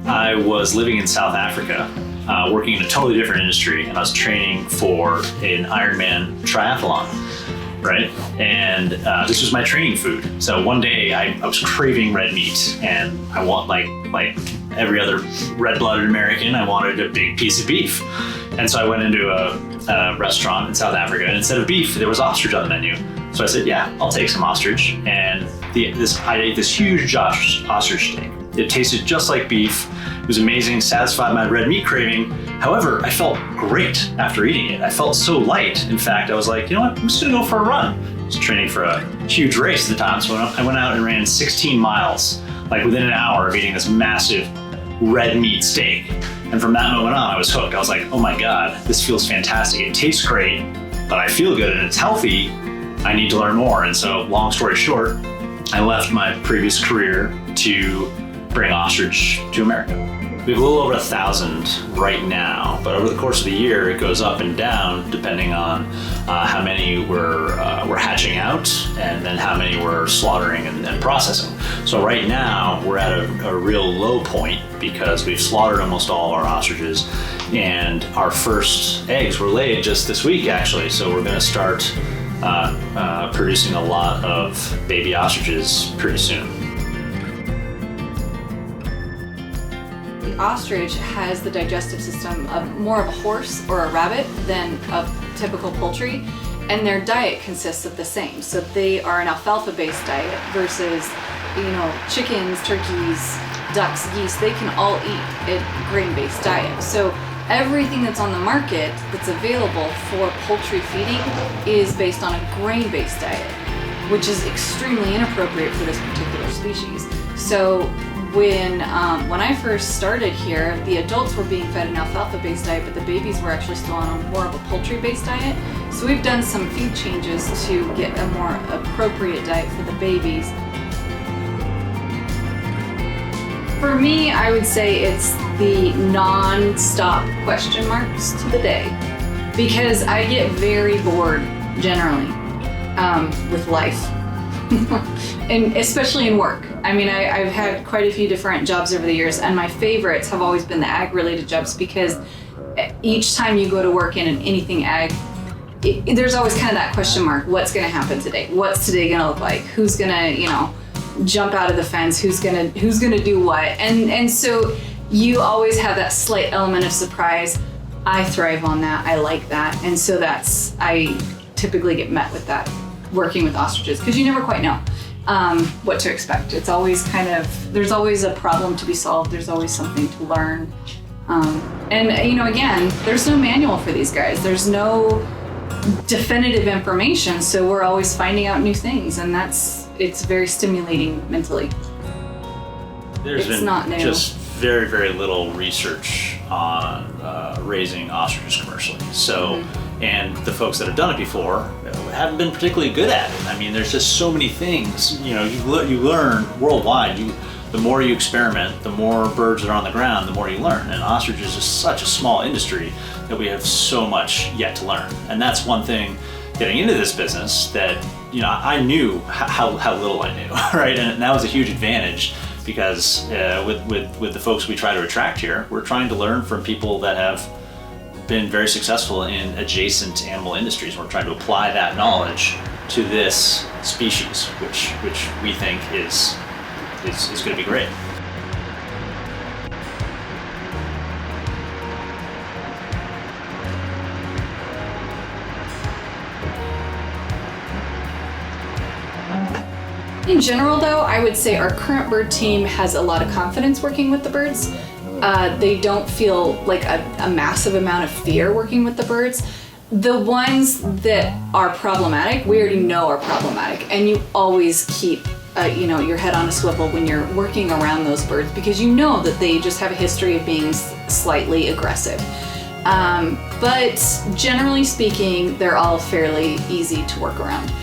I was living in South Africa, working in a totally different industry, and I was training for an Ironman triathlon, right? And this was my training food. So one day I was craving red meat, and I want like every other red-blooded American, I wanted a big piece of beef. And so I went into a restaurant in South Africa, and instead of beef, there was ostrich on the menu. So I said, yeah, I'll take some ostrich. And I ate this huge ostrich steak. It tasted just like beef. It was amazing, satisfied my red meat craving. However, I felt great after eating it. I felt so light. In fact, I was like, you know what, I'm just gonna go for a run. I was training for a huge race at the time, so I went out and ran 16 miles, like within an hour of eating this massive red meat steak. And from that moment on, I was hooked. I was like, oh my God, this feels fantastic. It tastes great, but I feel good and it's healthy. I need to learn more. And so, long story short, I left my previous career to bring ostrich to America. We have a little over 1,000 right now, but over the course of the year, it goes up and down depending on how many we're hatching out and then how many we're slaughtering and processing. So right now, we're at a real low point because we've slaughtered almost all of our ostriches, and our first eggs were laid just this week, actually. So we're gonna start producing a lot of baby ostriches pretty soon. The ostrich has the digestive system of more of a horse or a rabbit than a typical poultry, and their diet consists of the same. So they are an alfalfa-based diet versus, chickens, turkeys, ducks, geese. They can all eat a grain-based diet. So everything that's on the market that's available for poultry feeding is based on a grain-based diet, which is extremely inappropriate for this particular species. So when I first started here, the adults were being fed an alfalfa-based diet, but the babies were actually still on more of a poultry-based diet. So we've done some feed changes to get a more appropriate diet for the babies. For me, I would say it's the non-stop question marks to the day, because I get very bored generally with life. And especially in work. I mean, I've had quite a few different jobs over the years, and my favorites have always been the ag-related jobs, because each time you go to work in anything ag, there's always kind of that question mark. What's going to happen today? What's today going to look like? Who's going to, jump out of the fence? Who's going to do what? And so you always have that slight element of surprise. I thrive on that. I like that. And so I typically get met with that working with ostriches, because you never quite know what to expect. It's always there's always a problem to be solved. There's always something to learn. And again, there's no manual for these guys. There's no definitive information. So we're always finding out new things, and it's very stimulating mentally. There's been just very, very little research on raising ostriches commercially. So, and the folks that have done it before haven't been particularly good at it. I mean, there's just so many things. You learn worldwide. The more you experiment, the more birds that are on the ground, the more you learn. And ostrich is just such a small industry that we have so much yet to learn. And that's one thing getting into this business that, I knew how little I knew, right? And that was a huge advantage, because with the folks we try to attract here, we're trying to learn from people that have been very successful in adjacent animal industries. We're trying to apply that knowledge to this species, which we think is going to be great. In general, though, I would say our current bird team has a lot of confidence working with the birds. They don't feel like a massive amount of fear working with the birds. The ones that are problematic, we already know are problematic, and you always keep your head on a swivel when you're working around those birds, because you know that they just have a history of being slightly aggressive. But generally speaking, they're all fairly easy to work around.